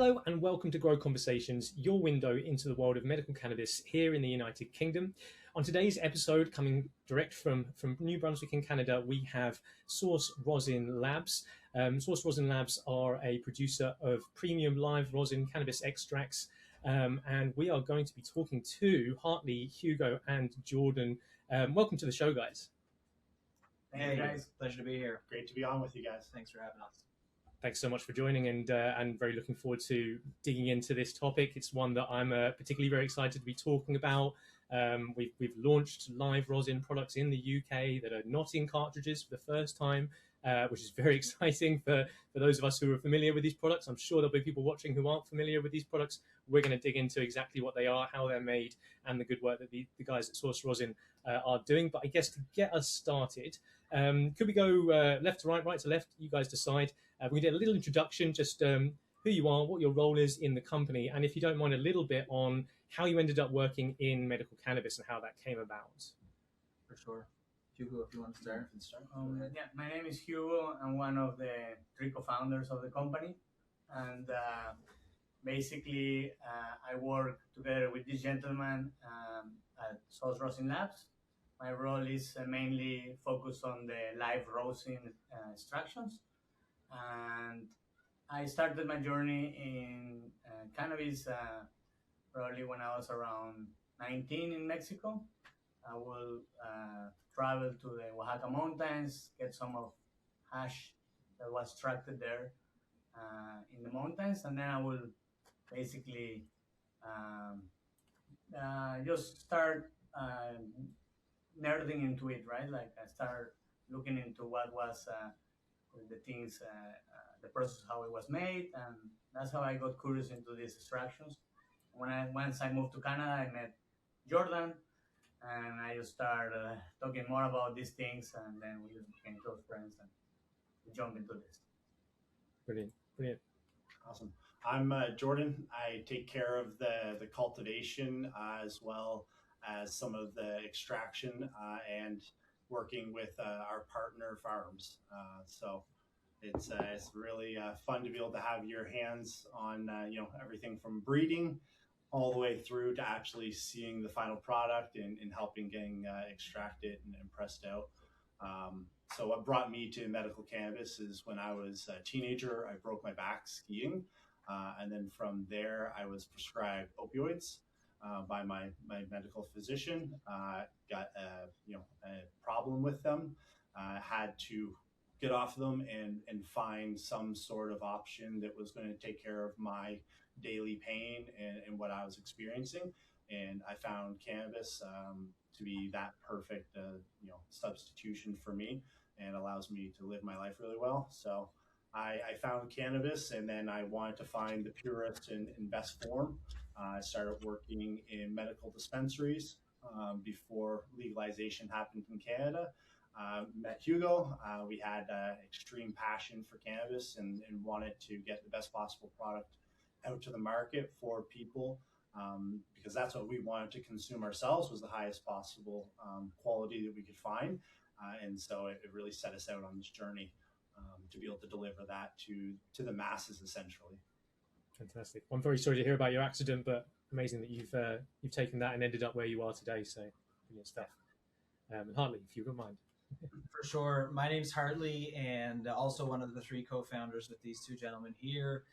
Hello and welcome to Grow Conversations, your window into the world of medical cannabis here in the United Kingdom. On today's episode, coming direct from New Brunswick in Canada, we have Sauce Rosin Labs. Sauce Rosin Labs are a producer of premium live rosin cannabis extracts, and we are going to be talking to Hartley, Hugo, and Jordan. Welcome to the show, guys. Hey guys, pleasure to be here. Great to be on with you guys. Thanks for having us. Thanks so much for joining, and very looking forward to digging into this topic. It's one that I'm particularly very excited to be talking about. We've launched live rosin products in the UK that are not in cartridges for the first time, which is very exciting for those of us who are familiar with these products. I'm sure there'll be people watching who aren't familiar with these products. We're going to dig into exactly what they are, how they're made, and the good work that the guys at Sauce Rosin are doing. But I guess to get us started, could we go left to right, right to left? You guys decide. We did a little introduction, just who you are, what your role is in the company, and if you don't mind, a little bit on how you ended up working in medical cannabis and how that came about. For sure. Hugo, if you want to start. Yeah, my name is Hugo. I'm one of the three co-founders of the company, and basically I work together with this gentleman at Sauce Rosin Labs. My role is mainly focused on the live rosin extractions. And I started my journey in cannabis probably when I was around 19 in Mexico. I will travel to the Oaxaca mountains, get some of hash that was extracted there in the mountains, and then I will basically just start nerding into it, right? Like I start looking into what was the things, the process, how it was made, and that's how I got curious into these extractions. Once I moved to Canada, I met Jordan, and I just started talking more about these things, and then we just became close friends, and we jumped into this. Brilliant. Awesome. I'm Jordan. I take care of the cultivation as well as some of the extraction and working with our partner farms. So it's really fun to be able to have your hands on everything from breeding all the way through to actually seeing the final product and helping getting extracted and pressed out. So what brought me to medical cannabis is when I was a teenager, I broke my back skiing. And then from there, I was prescribed opioids by my medical physician. Got a problem with them. Had to get off them and find some sort of option that was going to take care of my daily pain and what I was experiencing. And I found cannabis to be that perfect substitution for me, and allows me to live my life really well. So I found cannabis, and then I wanted to find the purest and best form. I started working in medical dispensaries before legalization happened in Canada. Met Hugo. We had extreme passion for cannabis and wanted to get the best possible product out to the market for people, because that's what we wanted to consume ourselves, was the highest possible quality that we could find. And so it really set us out on this journey to be able to deliver that to the masses, essentially. Fantastic. I'm very sorry to hear about your accident, but amazing that you've taken that and ended up where you are today. So brilliant stuff. And Hartley, if you don't mind. For sure. My name's Hartley, and also one of the three co-founders with these two gentlemen here.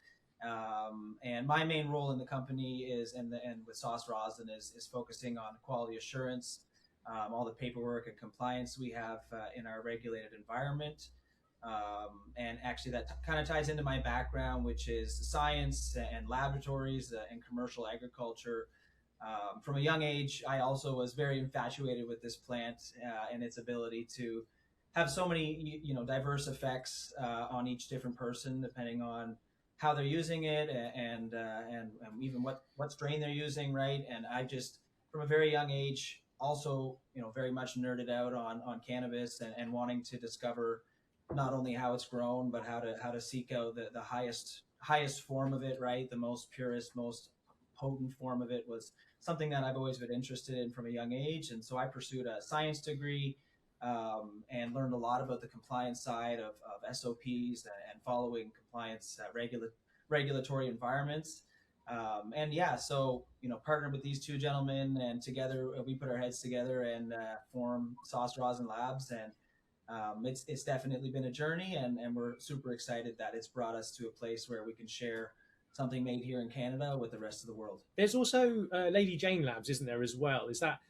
And my main role in the company is, and with Sauce Rosin, is focusing on quality assurance, all the paperwork and compliance we have in our regulated environment. And actually that kind of ties into my background, which is science and laboratories and commercial agriculture. From a young age, I also was very infatuated with this plant and its ability to have so many, diverse effects on each different person, depending on how they're using it and even what strain they're using, right? And I just, from a very young age, also, very much nerded out on cannabis and wanting to discover not only how it's grown, but how to seek out the highest form of it, right? The most purest, most potent form of it was something that I've always been interested in from a young age. And so I pursued a science degree and learned a lot about the compliance side of SOPs and following compliance regulatory environments. And yeah, so partnered with these two gentlemen, and together we put our heads together and form Sauce Rosin Labs. And it's definitely been a journey, and we're super excited that it's brought us to a place where we can share something made here in Canada with the rest of the world. There's also Lady Jane Labs, isn't there, as well? Is that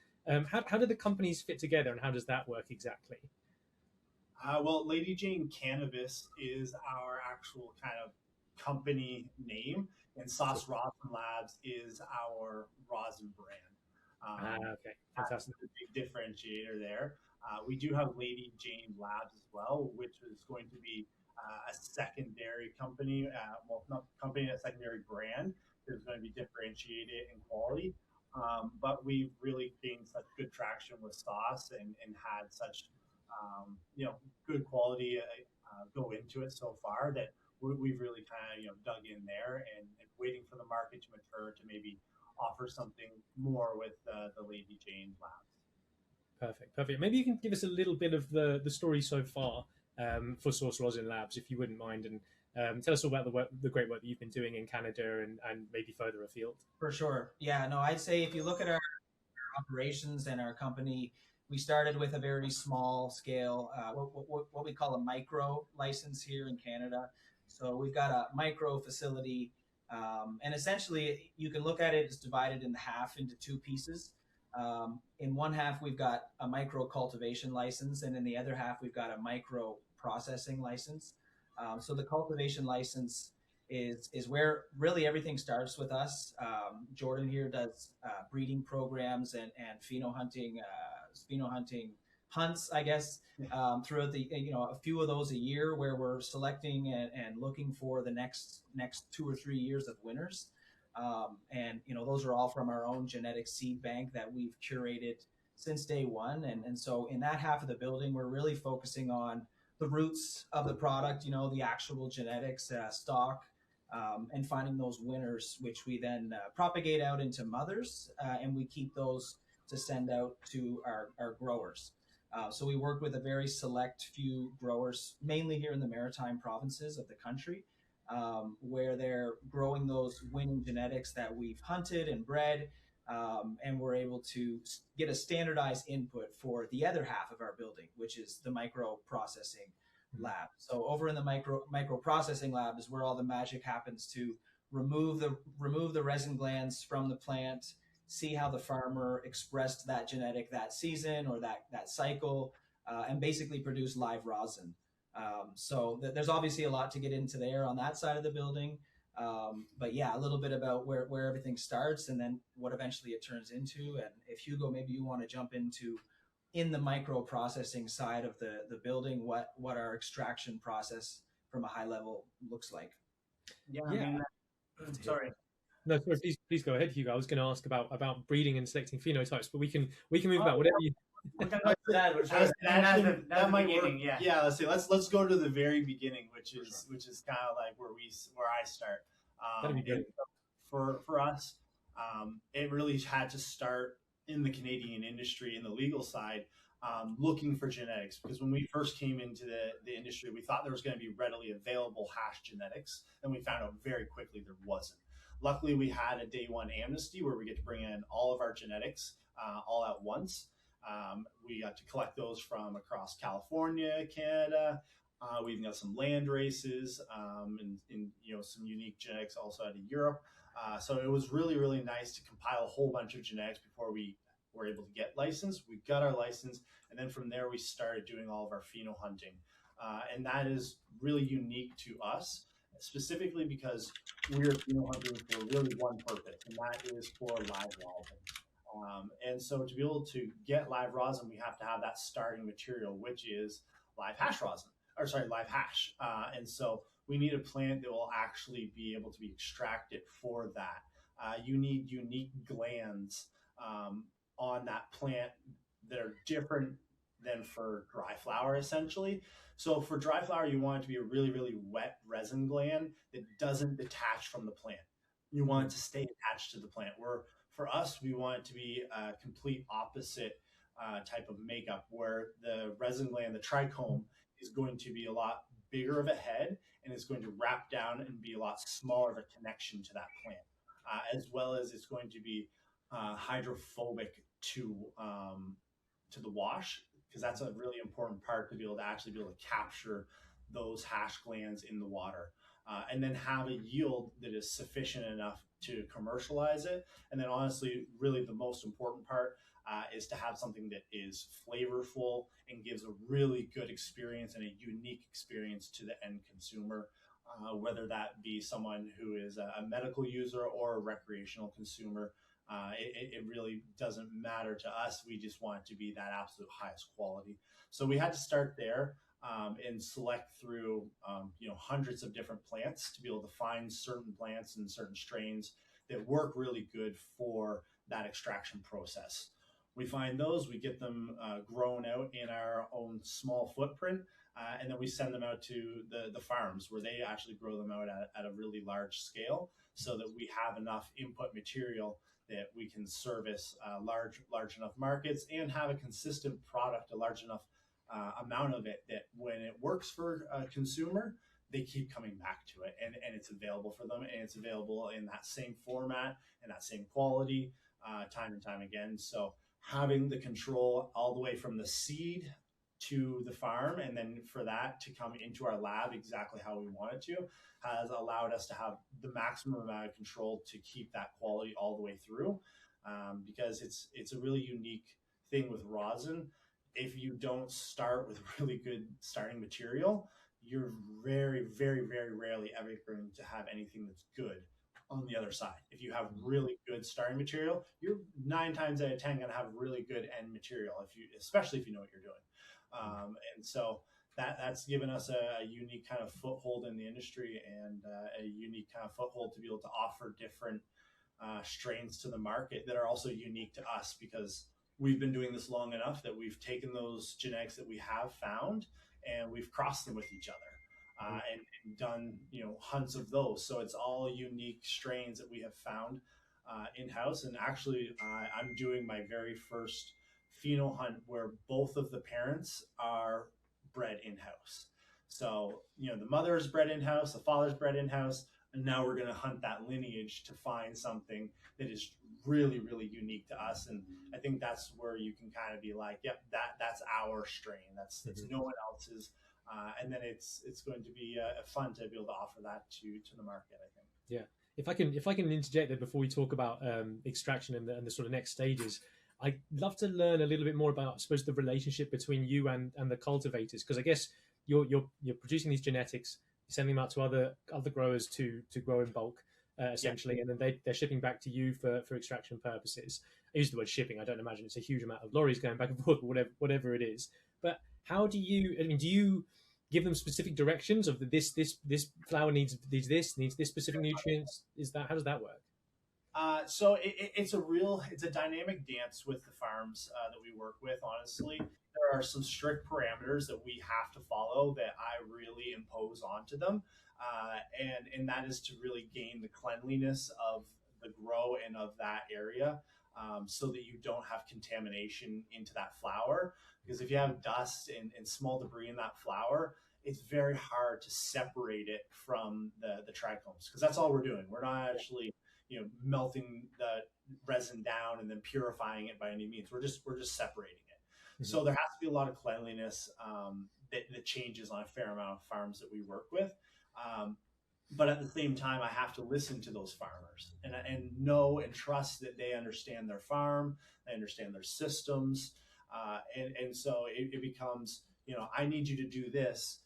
how do the companies fit together, and how does that work exactly? Well, Lady Jane Cannabis is our actual kind of company name, and Sauce Rosin Labs is our rosin brand. Okay, fantastic. That's the big differentiator there. We do have Lady Jane Labs as well, which is going to be a secondary company, well, not company, a secondary brand that's going to be differentiated in quality. But we've really gained such good traction with Sauce and had such good quality go into it so far that we've really kind of dug in there and waiting for the market to mature to maybe offer something more with the Lady Jane Labs. Perfect. Maybe you can give us a little bit of the story so far for Sauce Rosin Labs, if you wouldn't mind, and tell us all about the great work that you've been doing in Canada and maybe further afield. For sure. Yeah, no, I'd say if you look at our operations and our company, we started with a very small scale, what we call a micro license here in Canada. So we've got a micro facility, and essentially you can look at it as divided in half into two pieces. In one half, we've got a micro cultivation license, and in the other half, we've got a micro processing license. So the cultivation license is where really everything starts with us. Jordan here does breeding programs and pheno hunting hunts, I guess, throughout the a few of those a year, where we're selecting and looking for the next 2 or 3 years of winners. And those are all from our own genetic seed bank that we've curated since day one. And so in that half of the building, we're really focusing on the roots of the product, the actual genetics, stock, and finding those winners, which we then propagate out into mothers, and we keep those to send out to our growers. So we work with a very select few growers, mainly here in the maritime provinces of the country, where they're growing those winning genetics that we've hunted and bred, and we're able to get a standardized input for the other half of our building, which is the micro processing lab. So over in the micro processing lab is where all the magic happens to remove the resin glands from the plant, see how the farmer expressed that genetic that season or that cycle, and basically produce live rosin. So there's obviously a lot to get into there on that side of the building. But yeah, a little bit about where everything starts and then what eventually it turns into. And if Hugo, maybe you want to jump into in the micro processing side of the building, what our extraction process from a high level looks like. Yeah. I mean, sorry. No, sorry, please go ahead, Hugo. I was going to ask about breeding and selecting phenotypes, but we can move about whatever you. We can go to that. That might work. Yeah, let's go to the very beginning, which is kind of like where I start. That'd be good. For us, it really had to start in the Canadian industry, in the legal side, looking for genetics, because when we first came into the industry, we thought there was going to be readily available hash genetics, and we found out very quickly there wasn't. Luckily, we had a day one amnesty where we get to bring in all of our genetics all at once. We got to collect those from across California, Canada. We even got some land races and some unique genetics also out of Europe. So it was really, really nice to compile a whole bunch of genetics before we were able to get licensed. We got our license, and then from there we started doing all of our pheno hunting. And that is really unique to us, specifically because we're pheno hunting for really one purpose, and that is for live rosin. And so to be able to get live rosin, we have to have that starting material, which is live hash. And so we need a plant that will actually be able to be extracted for that. You need unique glands on that plant that are different than for dry flower, essentially. So for dry flower, you want it to be a really, really wet resin gland that doesn't detach from the plant. You want it to stay attached to the plant. For us, we want it to be a complete opposite type of makeup, where the resin gland, the trichome, is going to be a lot bigger of a head, and it's going to wrap down and be a lot smaller of a connection to that plant, as well as it's going to be hydrophobic to the wash, because that's a really important part to be able to actually be able to capture those hash glands in the water, and then have a yield that is sufficient enough to commercialize it. And then honestly, really the most important part is to have something that is flavorful and gives a really good experience and a unique experience to the end consumer, whether that be someone who is a medical user or a recreational consumer. It really doesn't matter to us. We just want it to be that absolute highest quality. So we had to start there and select through hundreds of different plants to be able to find certain plants and certain strains that work really good for that extraction process. We find those, we get them grown out in our own small footprint, and then we send them out to the farms where they actually grow them out at a really large scale, so that we have enough input material that we can service large enough markets and have a consistent product, a large enough amount of it that when it works for a consumer, they keep coming back to it, and it's available for them, and it's available in that same format and that same quality time and time again. So having the control all the way from the seed to the farm, and then for that to come into our lab exactly how we want it to, has allowed us to have the maximum amount of control to keep that quality all the way through, because it's a really unique thing with rosin. If you don't start with really good starting material, you're very, very, very rarely ever going to have anything that's good on the other side. If you have really good starting material, you're 9 times out of 10 going to have really good end material, especially if you know what you're doing. And so that's given us a unique kind of foothold in the industry, and a unique kind of foothold to be able to offer different strains to the market that are also unique to us, because we've been doing this long enough that we've taken those genetics that we have found and we've crossed them with each other, and done hunts of those. So it's all unique strains that we have found in-house. And actually, I'm doing my very first pheno hunt where both of the parents are bred in-house. So the mother is bred in-house, the father's bred in-house, and now we're going to hunt that lineage to find something that is really, really unique to us. And I think that's where you can kind of be like, yep, that's our strain. That's no one else's. And then it's going to be fun to be able to offer that to the market, I think. Yeah. If I can interject there before we talk about extraction and the sort of next stages, I'd love to learn a little bit more about, I suppose, the relationship between you and the cultivators, because I guess you're producing these genetics, you're sending them out to other growers to grow in bulk, essentially, and then they're shipping back to you for extraction purposes. I use the word shipping. I don't imagine it's a huge amount of lorries going back and forth, whatever it is. But how do you give them specific directions of this flower needs this specific nutrients? How does that work? So it's a dynamic dance with the farms that we work with. Honestly, there are some strict parameters that we have to follow that I really impose onto them, and that is to really gain the cleanliness of the grow and of that area, so that you don't have contamination into that flower. Because if you have dust and small debris in that flower, it's very hard to separate it from the trichomes, because that's all we're doing. We're not actually melting the resin down and then purifying it by any means. We're just separating it. Mm-hmm. So there has to be a lot of cleanliness that changes on a fair amount of farms that we work with. But at the same time, I have to listen to those farmers and know and trust that they understand their farm, they understand their systems. And so it becomes, I need you to do this.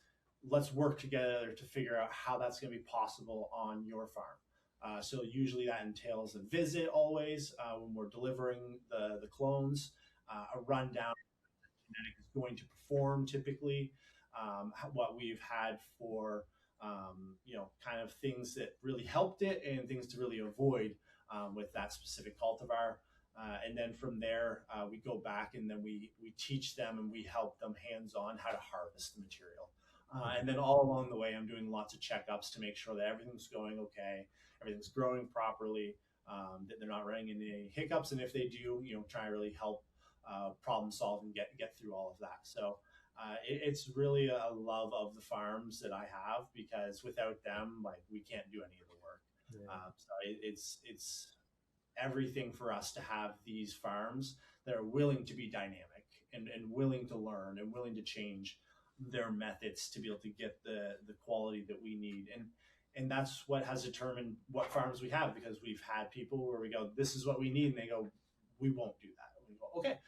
Let's work together to figure out how that's going to be possible on your farm. So usually that entails a visit always when we're delivering the clones, a rundown of the genetic is going to perform typically, what we've had for, kind of things that really helped it and things to really avoid with that specific cultivar. And then from there, we go back and then we teach them and we help them hands-on how to harvest the material. And then all along the way, I'm doing lots of checkups to make sure that everything's going okay, everything's growing properly, that they're not running into any hiccups. And if they do, try to really help problem solve and get through all of that. So It's really a love of the farms that I have, because without them, like, we can't do any of the work. Yeah. So it's everything for us to have these farms that are willing to be dynamic and willing to learn and willing to change their methods to be able to get the quality that we need. And that's what has determined what farms we have, because we've had people where we go, this is what we need, and they go, we won't do that. And we go, okay,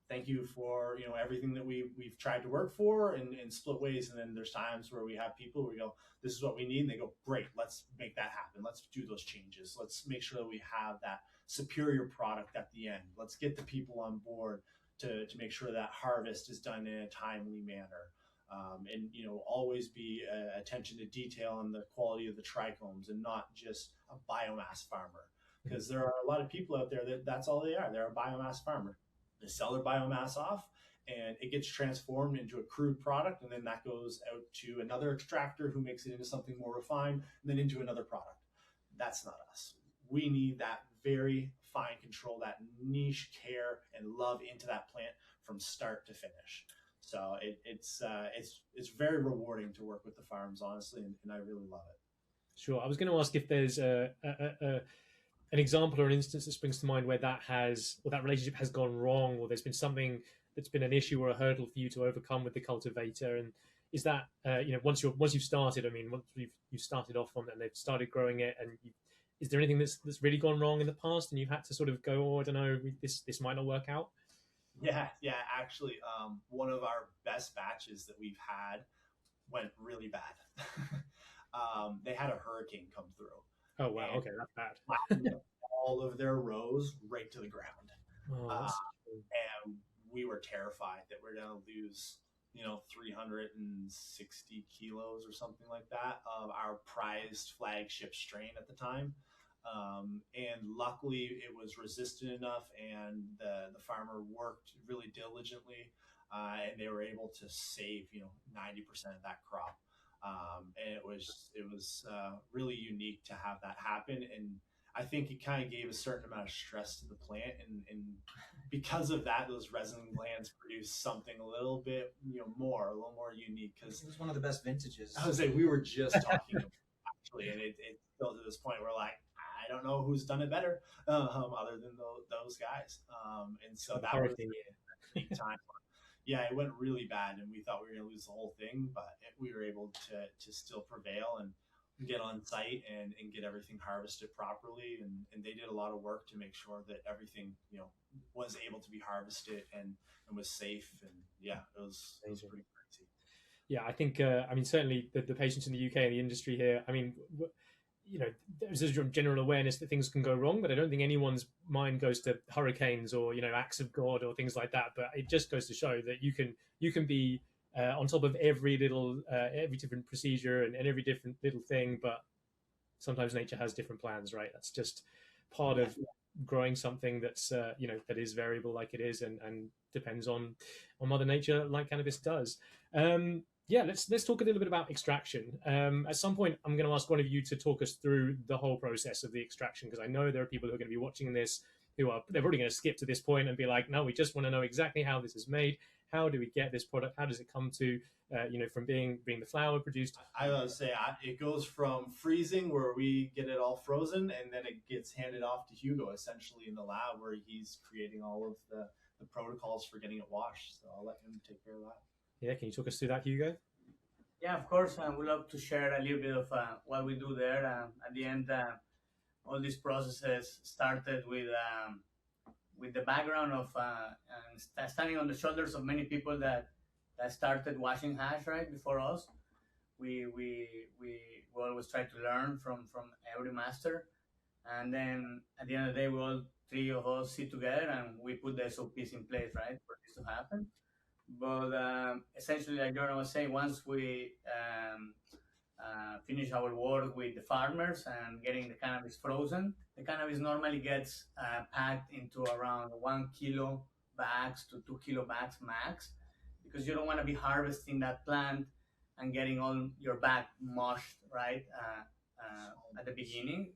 thank you for, you know, everything that we've tried to work for, and split ways. And then there's times where we have people where we go, this is what we need, and they go, great, let's make that happen, let's do those changes, let's make sure that we have that superior product at the end, let's get the people on board to make sure that harvest is done in a timely manner. And, you know, always be attention to detail on the quality of the trichomes, and not just a biomass farmer, because there are a lot of people out there that's all they are. They're a biomass farmer. They sell their biomass off, and it gets transformed into a crude product, and then that goes out to another extractor who makes it into something more refined, and then into another product. That's not us. We need that very fine control, that niche care and love into that plant from start to finish. So it's very rewarding to work with the farms, honestly, and I really love it. Sure. I was going to ask if there's an example or an instance that springs to mind where that relationship has gone wrong, or there's been something that's been an issue or a hurdle for you to overcome with the cultivator. And is that once you've started, I mean, once you started off on it and they've started growing it, and is there anything that's really gone wrong in the past and you've had to sort of go, oh, I don't know, this might not work out? Yeah. Actually, one of our best batches that we've had went really bad. They had a hurricane come through. Oh, wow. Okay, that's bad. All of their rows right to the ground. Oh, and we were terrified that we're going to lose, 360 kilos or something like that of our prized flagship strain at the time. And luckily it was resistant enough, and the farmer worked really diligently, and they were able to save 90% of that crop. And it was really unique to have that happen. And I think it kind of gave a certain amount of stress to the plant, and because of that, those resin glands produced something a little more unique. Because it was one of the best vintages. I would say we were just talking about it, actually, and it still to this point we're like, I don't know who's done it better, other than those guys. And so that was a big time. Yeah, it went really bad, and we thought we were going to lose the whole thing, but we were able to still prevail and get on site and get everything harvested properly. And they did a lot of work to make sure that everything, was able to be harvested and was safe. And yeah, it was pretty crazy. Yeah, I think, certainly the patients in the UK and the industry here, there's a general awareness that things can go wrong, but I don't think anyone's mind goes to hurricanes or, acts of God or things like that. But it just goes to show that you can be on top of every different procedure and every different little thing, but sometimes nature has different plans, right? That's just part of growing something that's that is variable like it is, and depends on Mother Nature, like cannabis does. Let's talk a little bit about extraction. At some point, I'm going to ask one of you to talk us through the whole process of the extraction, because I know there are people who are going to be watching this they're already going to skip to this point and be like, no, we just want to know exactly how this is made. How do we get this product? How does it come to, from being the flower produced? I would say it goes from freezing, where we get it all frozen, and then it gets handed off to Hugo, essentially in the lab, where he's creating all of the protocols for getting it washed. So I'll let him take care of that. Yeah, can you talk us through that, Hugo? Yeah, of course. We'd love to share a little bit of what we do there. At the end, all these processes started with the background of standing on the shoulders of many people that started washing hash right before us. We always try to learn from every master, and then at the end of the day, we all three of us sit together and we put the SOPs in place, right, for this to happen. But essentially, like Jordan was saying, once we finish our work with the farmers and getting the cannabis frozen, the cannabis normally gets packed into around 1 kilo bags to 2 kilo bags max, because you don't want to be harvesting that plant and getting all your bag mushed, right, at the beginning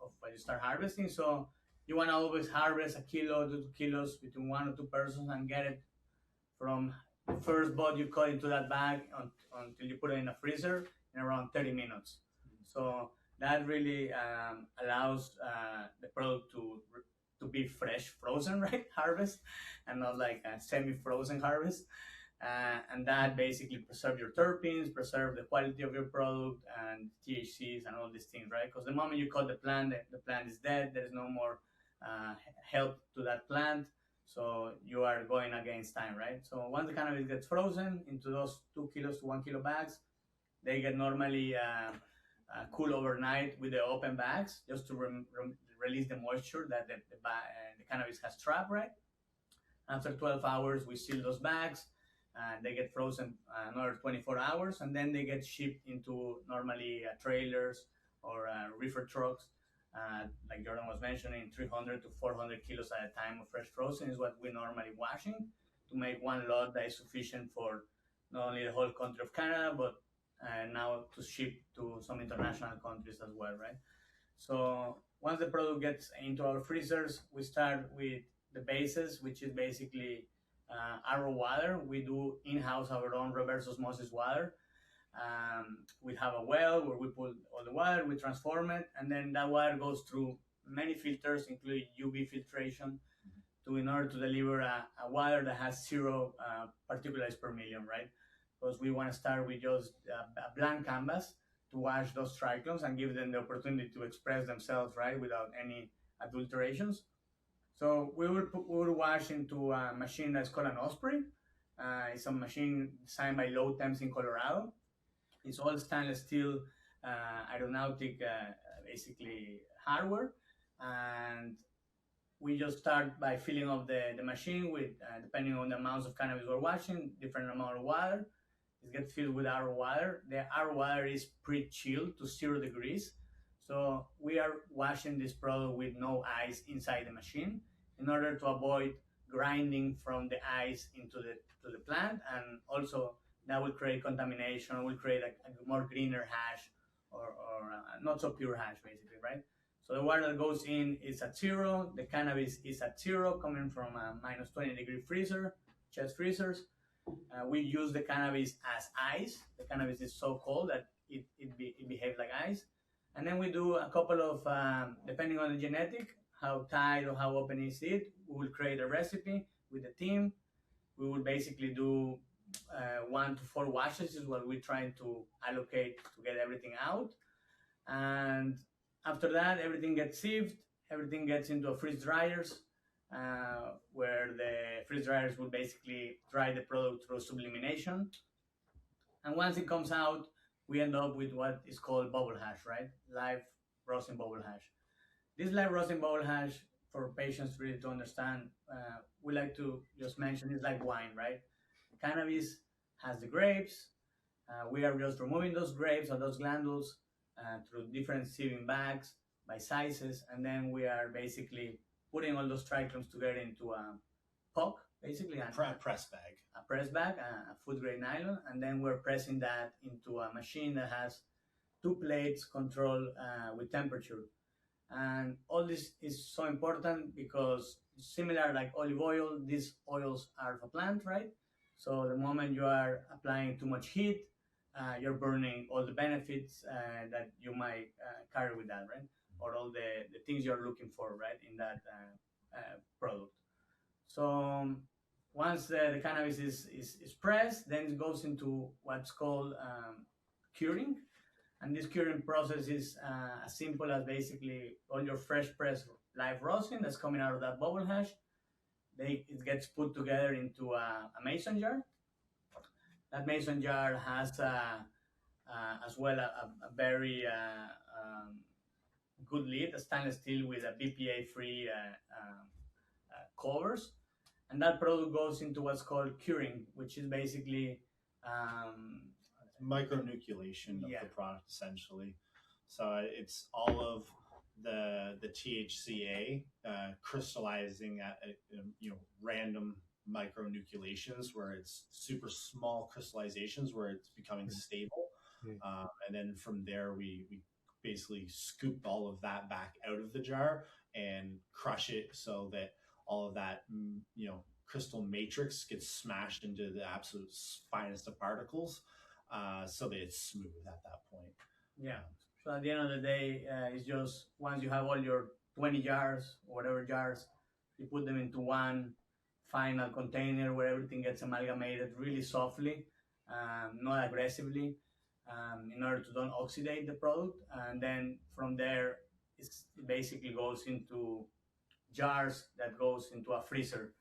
of when you start harvesting. So you want to always harvest 1 kilo to 2 kilos between 1 or 2 persons and get it from the first bud you cut into that bag until you put it in a freezer in around 30 minutes. So that really allows the product to be fresh, frozen, right? Harvest, and not like a semi-frozen harvest. And that basically preserve your terpenes, preserve the quality of your product and THCs and all these things, right? Because the moment you cut the plant is dead. There is no more help to that plant. So you are going against time, right? So once the cannabis gets frozen into those 2 kilos to 1 kilo bags, they get normally cool overnight with the open bags just to release the moisture that the cannabis has trapped, right? After 12 hours, we seal those bags and they get frozen another 24 hours, and then they get shipped into normally trailers or reefer trucks. Like Jordan was mentioning, 300 to 400 kilos at a time of fresh frozen is what we normally washing to make one lot that is sufficient for not only the whole country of Canada, but now to ship to some international countries as well, right? So once the product gets into our freezers, we start with the bases, which is basically our water. We do in-house our own reverse osmosis water. We have a well where we put all the water, we transform it, and then that water goes through many filters, including UV filtration, in order to deliver a water that has 0 particulates per million, right? Because we want to start with just a blank canvas to wash those trichomes and give them the opportunity to express themselves, right, without any adulterations. So we will wash into a machine that's called an Osprey. It's a machine designed by Low Temps in Colorado. It's all stainless steel, aeronautic, basically hardware. And we just start by filling up the machine with, depending on the amounts of cannabis we're washing, different amount of water. It gets filled with our water. Our water is pre-chilled to 0 degrees. So we are washing this product with no ice inside the machine in order to avoid grinding from the ice into the plant, and also that will create contamination, will create a more greener hash or not so pure hash, basically, right? So the water that goes in is at 0. The cannabis is at 0, coming from a minus 20-degree freezer, chest freezers. We use the cannabis as ice. The cannabis is so cold that it behaves like ice. And then we do a couple of, depending on the genetic, how tight or how open is it, we will create a recipe with the team. We will basically do 1 to 4 washes is what we're trying to allocate to get everything out. And after that, everything gets sieved, everything gets into a freeze dryers, where the freeze dryers will basically dry the product through sublimination. And once it comes out, we end up with what is called bubble hash, right? Live rosin bubble hash. This live rosin bubble hash, for patients really to understand, we like to just mention it's like wine, right? Cannabis has the grapes. We are just removing those grapes or those glandules through different sieving bags by sizes, and then we are basically putting all those trichomes together into a puck, basically a press bag. A press bag, a food grade nylon, and then we're pressing that into a machine that has 2 plates controlled with temperature. And all this is so important because similar like olive oil, these oils are of a plant, right? So the moment you are applying too much heat, you're burning all the benefits that you might carry with that, right? Or all the things you're looking for, right, in that product. So once the cannabis is pressed, then it goes into what's called curing. And this curing process is as simple as basically all your fresh pressed live rosin that's coming out of that bubble hash. It gets put together into a mason jar. That mason jar has as well a very good lid, a stainless steel with a BPA-free covers. And that product goes into what's called curing, which is basically micronucleation of the product, essentially. So it's all of the THCA crystallizing at random micronucleations where it's super small crystallizations where it's becoming stable, and then from there we basically scoop all of that back out of the jar and crush it so that all of that crystal matrix gets smashed into the absolute finest of particles, so that it's smooth at that point. Yeah. So at the end of the day, it's just once you have all your 20 jars, or whatever jars, you put them into one final container where everything gets amalgamated really softly, not aggressively, in order to don't oxidate the product. And then from there, it basically goes into jars that goes into a freezer.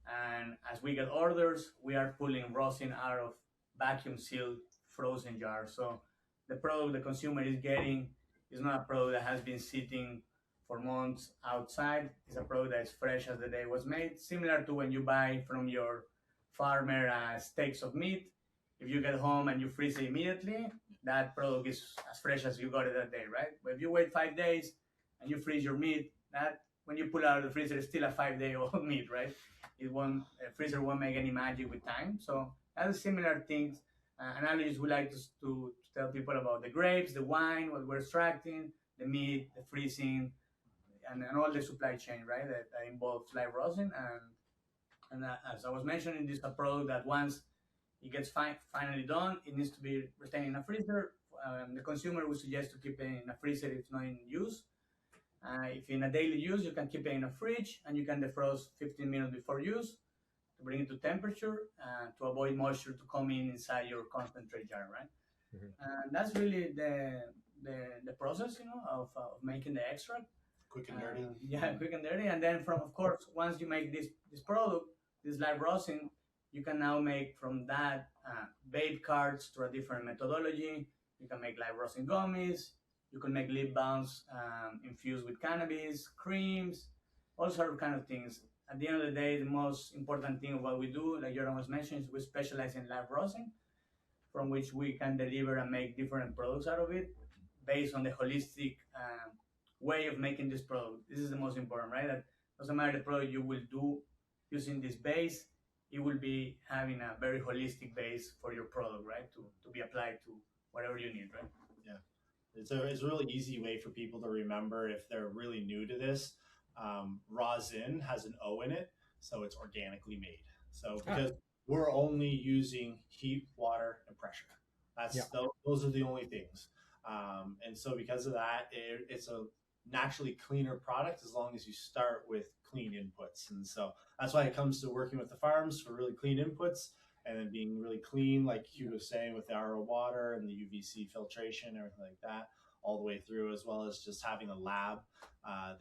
And as we get orders, we are pulling rosin out of vacuum sealed frozen jars. So the product the consumer is getting is not a product that has been sitting for months outside. It's a product that is fresh as the day was made, similar to when you buy from your farmer steaks of meat. If you get home and you freeze it immediately, that product is as fresh as you got it that day, right? But if you wait 5 days and you freeze your meat, that when you pull it out of the freezer, it's still a 5-day-old meat, right? It won't, freezer won't make any magic with time. So that's similar things. Analogies we like to tell people about the grapes, the wine, what we're extracting, the meat, the freezing, and all the supply chain, right? That involves live rosin. And as I was mentioning, this is a product that once it gets finally done, it needs to be retained in a freezer. The consumer would suggest to keep it in a freezer if not in use. If in a daily use, you can keep it in a fridge and you can defrost 15 minutes before use to bring it to temperature to avoid moisture to come inside your concentrate jar, right? And that's really the process, of making the extract. Quick and dirty. Yeah, quick and dirty. And then of course, once you make this product, this live rosin, you can now make from that vape carts through a different methodology. You can make live rosin gummies. You can make lip balms infused with cannabis, creams, all sort of kind of things. At the end of the day, the most important thing of what we do, like Jordan was mentioning, is we specialize in live rosin, from which we can deliver and make different products out of it based on the holistic way of making this product. This is the most important, right? That doesn't matter the product you will do using this base, it will be having a very holistic base for your product, right? To be applied to whatever you need, right? Yeah. It's a really easy way for people to remember if they're really new to this. Rosin has an O in it, so it's organically made. So because we're only using heat, water, and pressure. Those are the only things. And so because of that, it's a naturally cleaner product as long as you start with clean inputs. And so that's why it comes to working with the farms for really clean inputs, and then being really clean, like Hugo was saying, with the RO water and the UVC filtration, everything like that, all the way through, as well as just having a lab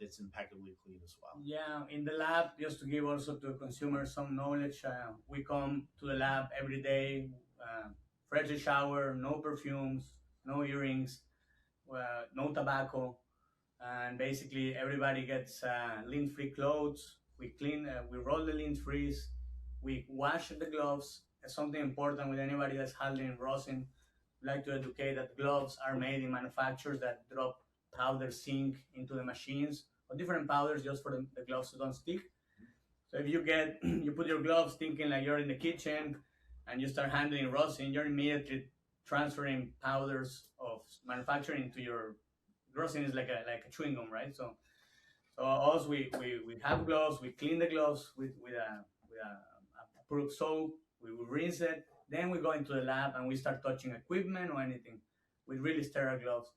that's impeccably clean as well. Yeah, in the lab, just to give also to consumers some knowledge, we come to the lab every day, freshly showered, no perfumes, no earrings, no tobacco, and basically everybody gets lint-free clothes. We clean, we roll the lint-freeze, we wash the gloves. It's something important with anybody that's handling rosin. We like to educate that gloves are made in manufacturers that drop powder zinc into the machines, or different powders just for the gloves to don't stick. So if you put your gloves thinking like you're in the kitchen and you start handling rosin, you're immediately transferring powders of manufacturing into your rosin. Is like a chewing gum, right? So us, we have gloves, we clean the gloves with a approved soap, we will rinse it, then we go into the lab and we start touching equipment or anything with really sterile gloves,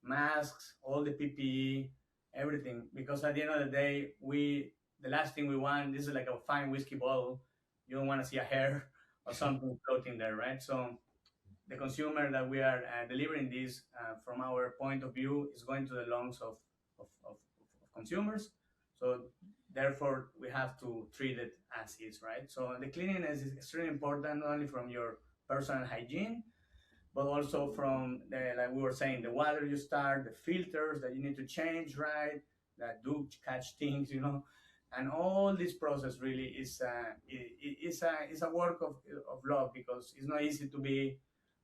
masks, all the PPE, everything. Because at the end of the day, the last thing we want, this is like a fine whiskey bottle, you don't want to see a hair or something floating there, right? So the consumer that we are delivering this from our point of view is going to the lungs of consumers. So therefore, we have to treat it as is, right? So the cleanliness is extremely important, not only from your personal hygiene, but also from like we were saying, the water you start, the filters that you need to change, right? That do catch things, and all this process really is a work of love, because it's not easy to be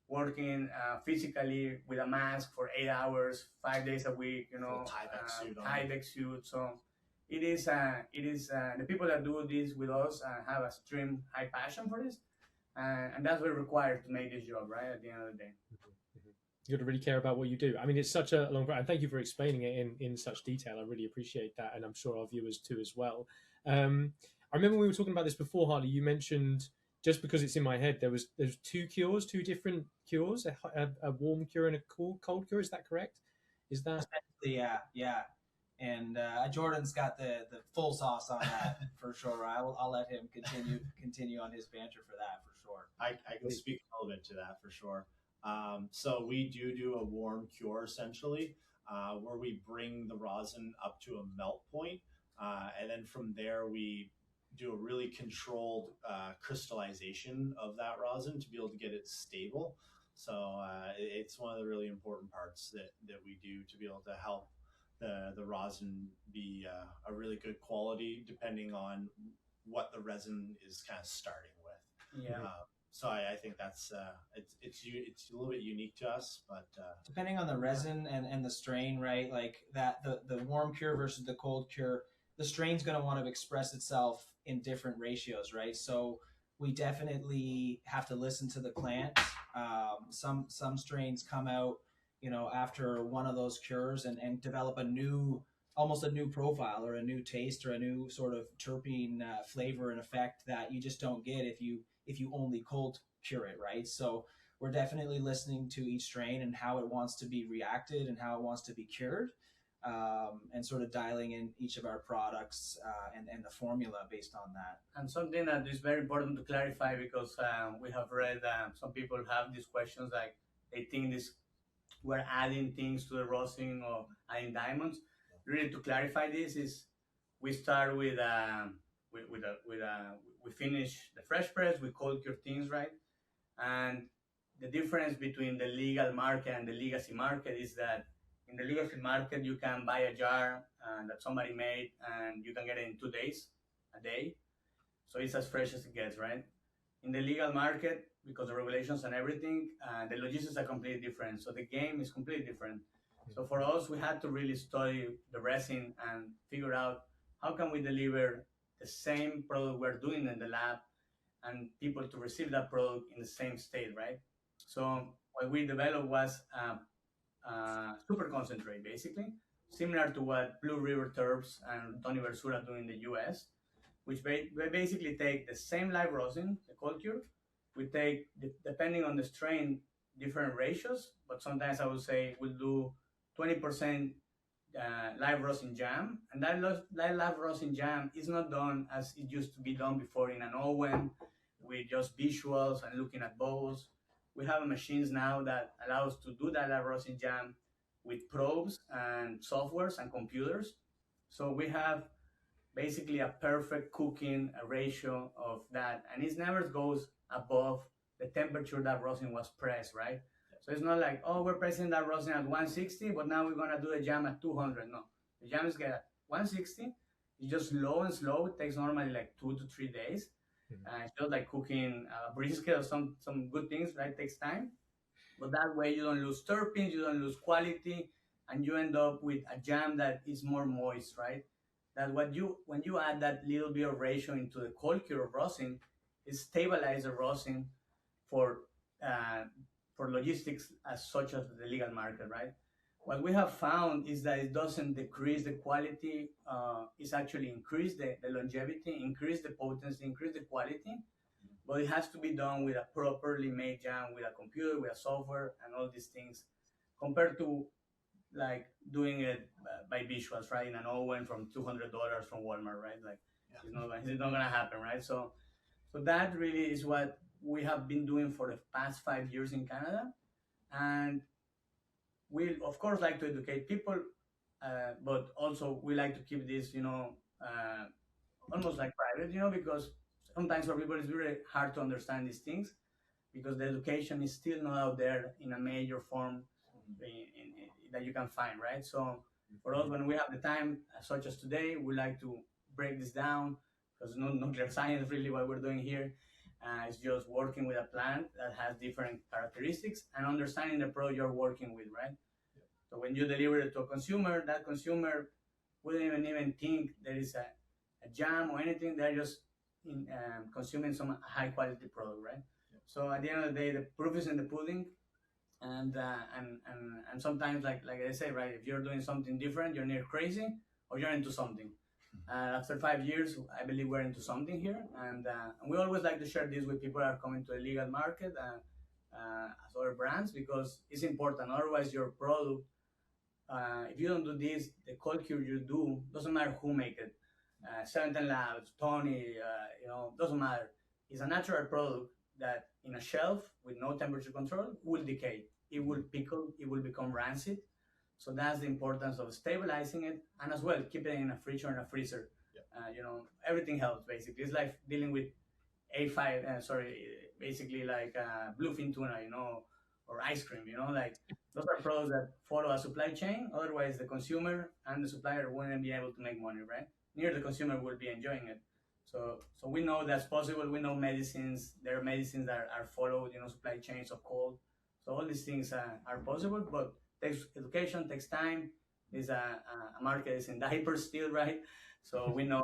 working physically with a mask for 8 hours, 5 days a week, Tyvek suit. So it is the people that do this with us have a extreme high passion for this, and that's what required to make this job, right? At the end of the day, you got to really care about what you do. I mean, it's such a long process, and thank you for explaining it in such detail. I really appreciate that, and I'm sure our viewers too as well. I remember we were talking about this before, Harley. You mentioned, just because it's in my head, there's two cures, two different cures, a warm cure and a cold cure. Is that correct? Is that Yeah. And Jordan's got the full sauce on that for sure. I'll let him continue on his banter for that for sure. I can speak a little bit to that for sure. So we do a warm cure essentially, where we bring the rosin up to a melt point, and then from there we do a really controlled crystallization of that rosin to be able to get it stable. So it's one of the really important parts that we do to be able to help the rosin be a really good quality, depending on what the resin is kind of starting with. Yeah. So I think that's it's a little bit unique to us, but depending on the resin and the strain, right? Like that the warm cure versus the cold cure, the strain's going to want to express itself in different ratios, right? So we definitely have to listen to the plant. Some strains come out, after one of those cures and develop almost a new profile or a new taste or a new sort of terpene flavor and effect that you just don't get if you only cold cure it, right? So we're definitely listening to each strain and how it wants to be reacted and how it wants to be cured, and sort of dialing in each of our products and the formula based on that. And something that is very important to clarify, because we have read some people have these questions, like they think we're adding things to the rosin or adding diamonds. Really, to clarify this, is we start with we finish the fresh press, we cold cure things, right? And the difference between the legal market and the legacy market is that in the legacy market, you can buy a jar that somebody made and you can get it in 2 days, a day. So it's as fresh as it gets, right? In the legal market, because of regulations and everything, the logistics are completely different. So the game is completely different. So for us, we had to really study the resin and figure out how can we deliver the same product we're doing in the lab and people to receive that product in the same state, right? So what we developed was super concentrate, basically, similar to what Blue River Terps and Tony Versura do in the US, which we basically take the same live rosin, the cold cure. We take, depending on the strain, different ratios, but sometimes I would say we'll do 20% live rosin jam, and that live rosin jam is not done as it used to be done before in an oven with just visuals and looking at bubbles. We have machines now that allow us to do that live rosin jam with probes and softwares and computers. So we have basically a perfect cooking ratio of that, and it never goes above the temperature that rosin was pressed, right? So it's not like, oh, we're pressing that rosin at 160, but now we're gonna do the jam at 200. No, the jam is at 160. It's just slow and slow. It takes normally like 2 to 3 days. It's just like cooking a brisket or some good things, right? It takes time, but that way you don't lose terpenes, you don't lose quality, and you end up with a jam that is more moist, right? That when you add that little bit of ratio into the cold cure of rosin, it stabilizes the rosin for logistics as such as the legal market, right? What we have found is that it doesn't decrease the quality, it's actually increase the longevity, increase the potency, increase the quality, but it has to be done with a properly made jam, with a computer, with a software, and all these things, compared to like doing it by visuals, right? In an oven from $200 from Walmart, right? Like, yeah. It's not gonna happen, right? So that really is what we have been doing for the past 5 years in Canada, and we of course like to educate people, but also we like to keep this, almost like private, because sometimes for people it's really hard to understand these things because the education is still not out there in a major form that you can find, right? So for us, when we have the time, such as today, we like to break this down because no clear science really what we're doing here. It's just working with a plant that has different characteristics and understanding the product you're working with, right? Yeah. So when you deliver it to a consumer, that consumer wouldn't even think there is a jam or anything. They're just consuming some high quality product, right? Yeah. So at the end of the day, the proof is in the pudding. And sometimes, like I say, right, if you're doing something different, you're near crazy or you're into something. After 5 years, I believe we're into something here, and we always like to share this with people that are coming to the legal market as other brands, because it's important. Otherwise, your product, if you don't do this, the cold cure you do, doesn't matter who make it, 17 Labs, Tony, doesn't matter. It's a natural product that in a shelf with no temperature control will decay. It will pickle, it will become rancid. So that's the importance of stabilizing it, and as well keep it in a fridge or in a freezer. Everything helps basically. It's like dealing with basically like bluefin tuna, or ice cream. Like those are products that follow a supply chain. Otherwise, the consumer and the supplier wouldn't be able to make money, right? Neither the consumer will be enjoying it. So we know that's possible. We know medicines. There are medicines that are followed, supply chains of cold. So all these things are possible, but takes education, takes time. Is a market is in diapers still, right? So we know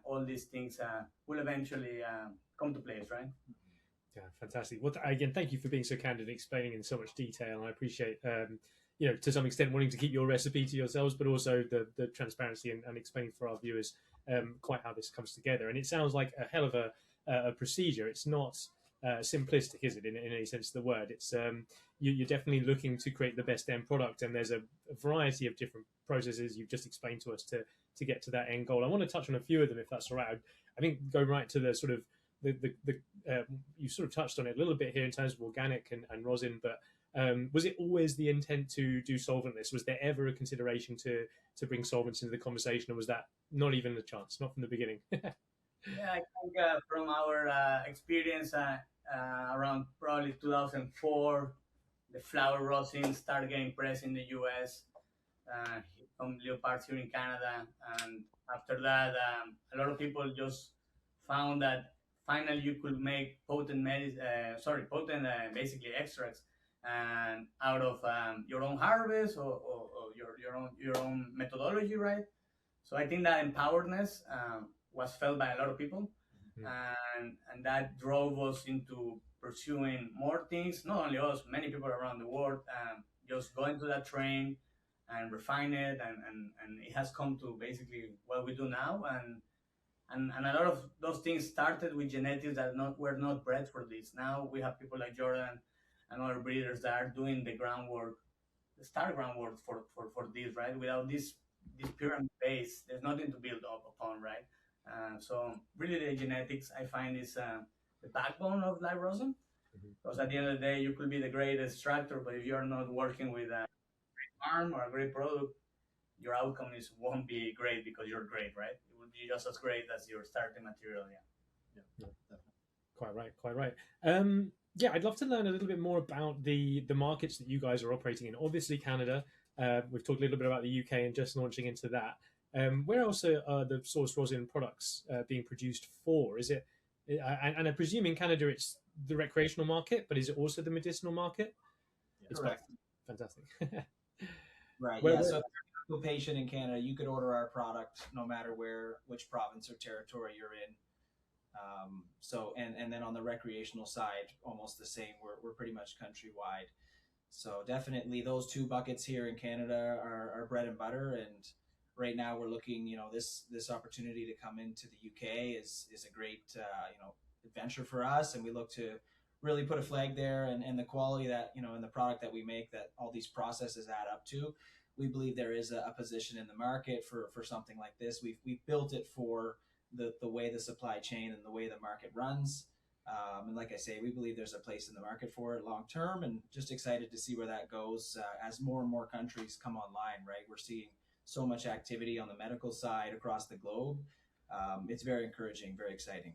all these things will eventually come to place, right? Yeah, fantastic. Well, again, thank you for being so candid and explaining in so much detail. I appreciate, to some extent, wanting to keep your recipe to yourselves, but also the transparency and explaining for our viewers quite how this comes together. And it sounds like a hell of a procedure. It's not simplistic, is it, in any sense of the word? It's you're definitely looking to create the best end product, and there's a variety of different processes you've just explained to us to get to that end goal. I want to touch on a few of them, if that's all right. I think go right to the sort of you sort of touched on it a little bit here in terms of organic and rosin, but was it always the intent to do solventless? Was there ever a consideration to bring solvents into the conversation, or was that not even a chance, not from the beginning? Yeah, I think from our experience around probably 2004, the flower rosin started getting pressed in the US, some little parts here in Canada, and after that, a lot of people just found that finally you could make potent basically extracts and out of your own harvest or your own methodology, right? So I think that empoweredness was felt by a lot of people, and that drove us into pursuing more things. Not only us, many people around the world, just going to that train and refine it, and it has come to basically what we do now. And a lot of those things started with genetics that were not bred for this. Now we have people like Jordan and other breeders that are doing the groundwork, the start groundwork for this, right? Without this pyramid base, there's nothing to build up upon, right? So really the genetics, I find, is the backbone of live rosin. Because at the end of the day, you could be the greatest extractor, but if you're not working with a great farm or a great product, your outcome won't be great because you're great, right? It would be just as great as your starting material. Yeah, definitely. Quite right. Yeah, I'd love to learn a little bit more about the markets that you guys are operating in. Obviously, Canada. We've talked a little bit about the UK and just launching into that. Where else are the Sauce Rosin products being produced for? Is it, and I presume in Canada it's the recreational market, but is it also the medicinal market? Yeah, it's correct. Fantastic. Right. Yeah. So if you're a patient in Canada, you could order our product no matter which province or territory you're in. And then on the recreational side, almost the same. We're pretty much countrywide. So definitely those two buckets here in Canada are bread and butter. And right now we're looking, this opportunity to come into the UK is a great, adventure for us. And we look to really put a flag there, and the quality that, and the product that we make, that all these processes add up to. We believe there is a position in the market for something like this. We've built it for the way the supply chain and the way the market runs. And like I say, we believe there's a place in the market for it long term, and just excited to see where that goes as more and more countries come online, right? We're seeing so much activity on the medical side across the globe. It's very encouraging, very exciting.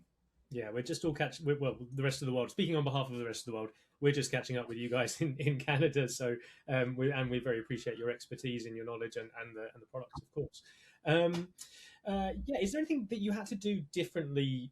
Yeah, we're just all the rest of the world. Speaking on behalf of the rest of the world, we're just catching up with you guys in Canada. So we very appreciate your expertise and your knowledge and the products, of course. Is there anything that you had to do differently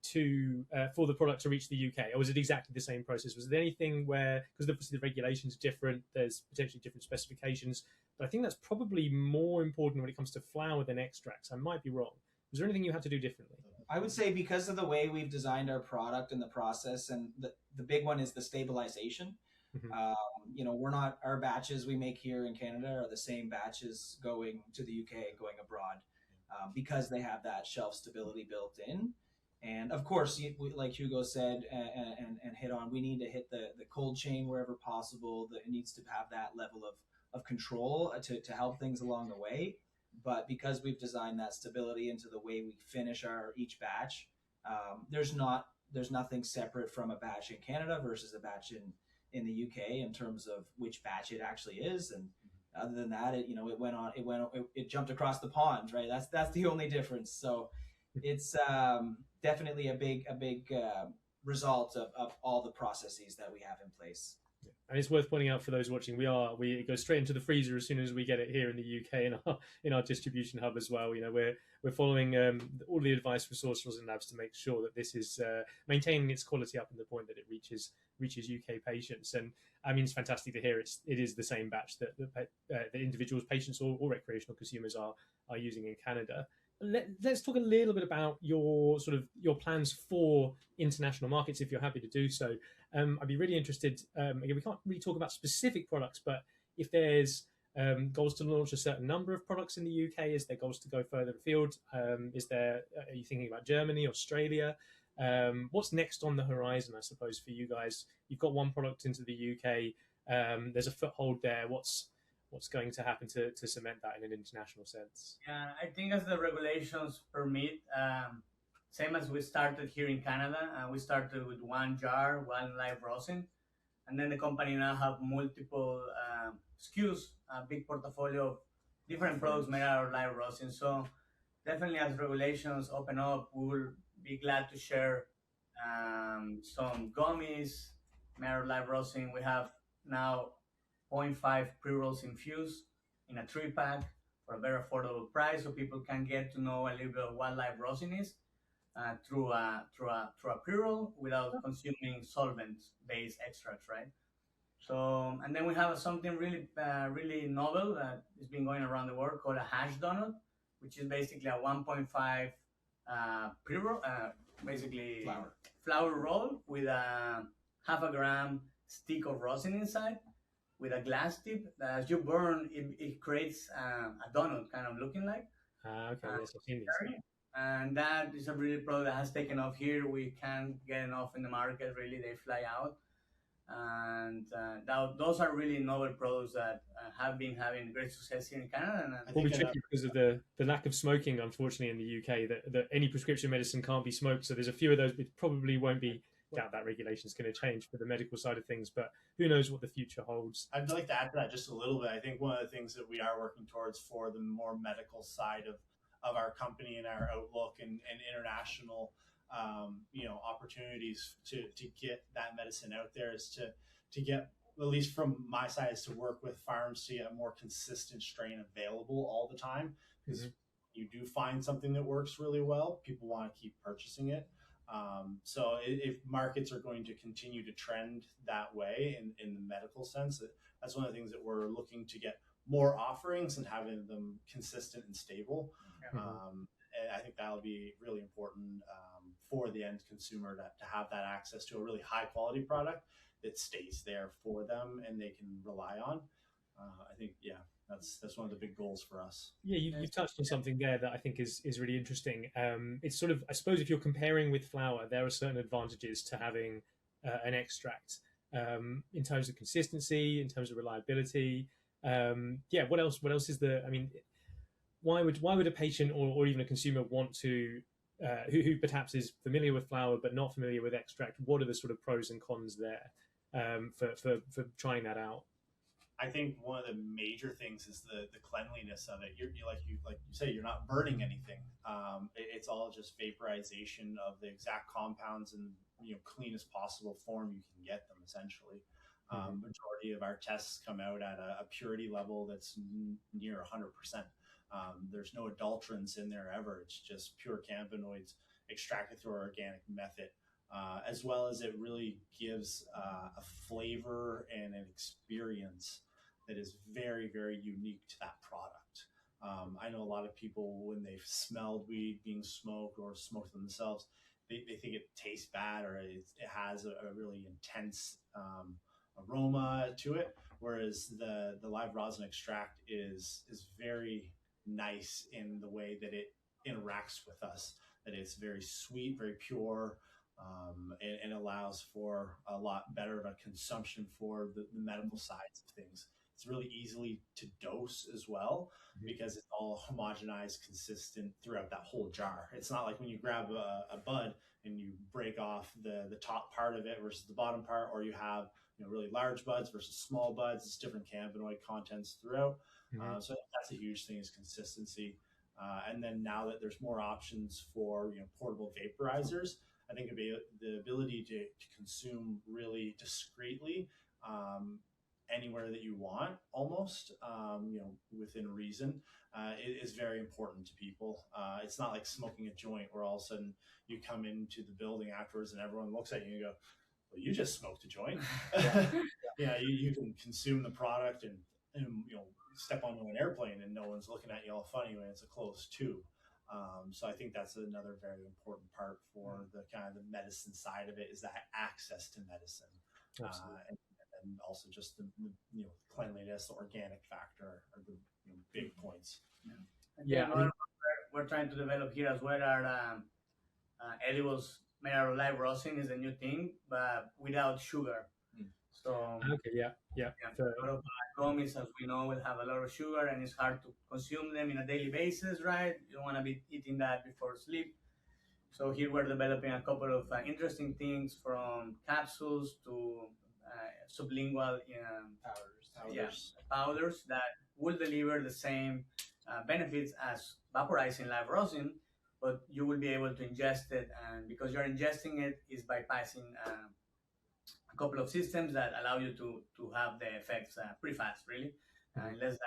for the product to reach the UK, or was it exactly the same process? Was there anything where, because obviously the regulations are different, there's potentially different specifications, but I think that's probably more important when it comes to flower than extracts. I might be wrong. Was there anything you had to do differently? I would say because of the way we've designed our product and the process, and the big one is the stabilization. Our batches we make here in Canada are the same batches going to the UK, going abroad. because they have that shelf stability built in. And of course, like Hugo said and hit on, we need to hit the cold chain wherever possible. It needs to have that level of control to help things along the way. But because we've designed that stability into the way we finish each batch, there's nothing separate from a batch in Canada versus a batch in the UK in terms of which batch it actually is. And other than that, it jumped across the pond, right? That's the only difference. So it's definitely a big result of all the processes that we have in place. And it's worth pointing out for those watching, it goes straight into the freezer as soon as we get it here in the UK in our distribution hub as well. We're following all the advice from Sauce Rosin Labs to make sure that this is maintaining its quality up to the point that it reaches UK patients. And I mean, it's fantastic to hear it is the same batch that the individuals, patients, or recreational consumers are using in Canada. Let's talk a little bit about your plans for international markets, if you're happy to do so. I'd be really interested. Again, we can't really talk about specific products, but if there's goals to launch a certain number of products in the UK, is there goals to go further afield? Are you thinking about Germany, Australia? What's next on the horizon, I suppose, for you guys? You've got one product into the UK. There's a foothold there. What's going to happen to cement that in an international sense? Yeah, I think as the regulations permit, same as we started here in Canada, we started with one jar, one live rosin, and then the company now have multiple SKUs, a big portfolio of different products made out of live rosin. So definitely as regulations open up, we will be glad to share some gummies made out of live rosin. We have now 0.5 pre-rolls infused in a 3-pack for a very affordable price, so people can get to know a little bit of what live rosin is through a pre-roll without consuming solvents-based extracts, right? So, and then we have something really novel that has been going around the world called a hash donut, which is basically a 1.5 pre-roll, basically flour roll with a 0.5 gram stick of rosin inside, with a glass tip that as you burn, it creates a donut kind of looking like. Okay, yes, I've seen these. And that is a really product that has taken off here. We can't get enough in the market, really. They fly out. And those are really novel products that have been having great success here in Canada. And it will be tricky because of the lack of smoking, unfortunately, in the UK, that any prescription medicine can't be smoked. So there's a few of those, but probably won't be. Doubt that regulation is going to change for the medical side of things, but who knows what the future holds. I'd like to add to that just a little bit. I think one of the things that we are working towards for the more medical side of our company and our outlook and international opportunities to get that medicine out there is to get, at least from my side, is to work with farms to get a more consistent strain available all the time, because you do find something that works really well, people want to keep purchasing it. So if markets are going to continue to trend that way in the medical sense, that's one of the things that we're looking to get more offerings and having them consistent and stable. And I think that'll be really important for the end consumer to have that access to a really high quality product that stays there for them and they can rely on. I think, that's one of the big goals for us. Yeah, you've touched on something there that I think is really interesting. It's sort of, I suppose, if you're comparing with flour, there are certain advantages to having an extract in terms of consistency, in terms of reliability. What else is there? I mean, why would a patient or even a consumer want to, who perhaps is familiar with flour but not familiar with extract? What are the sort of pros and cons there for trying that out? I think one of the major things is the cleanliness of it. You say, you're not burning anything. It's all just vaporization of the exact compounds in cleanest possible form you can get them, essentially. Majority of our tests come out at a purity level that's near 100%. There's no adulterants in there ever. It's just pure cannabinoids extracted through our organic method. As well as it really gives a flavor and an experience that is very, very unique to that product. I know a lot of people, when they've smelled weed being smoked or smoked themselves, they think it tastes bad or it has a really intense aroma to it, whereas the live rosin extract is very nice in the way that it interacts with us, that it's very sweet, very pure, and allows for a lot better of a consumption for the medical sides of things. It's really easily to dose as well, because it's all homogenized, consistent throughout that whole jar. It's not like when you grab a bud and you break off the top part of it versus the bottom part, or you have really large buds versus small buds. It's different cannabinoid contents throughout. So that's a huge thing, is consistency. And then now that there's more options for portable vaporizers, I think the ability to consume really discreetly, anywhere that you want, almost, within reason, is very important to people. It's not like smoking a joint where all of a sudden you come into the building afterwards and everyone looks at you and go, well, you just smoked a joint. You can consume the product and step onto an airplane and no one's looking at you all funny when it's a closed tube. So I think that's another very important part for the kind of the medicine side of it, is that access to medicine. And also just the cleanliness, the organic factor are the big points. We're trying to develop here as well are edibles made out of live rosin is a new thing, but without sugar. So a lot of gummies, as we know, will have a lot of sugar, and it's hard to consume them on a daily basis, right? You don't want to be eating that before sleep. So here we're developing a couple of interesting things, from capsules to sublingual powders that will deliver the same benefits as vaporizing live rosin, but you will be able to ingest it, and because you're ingesting it is bypassing a couple of systems that allow you to have the effects pretty fast, really, less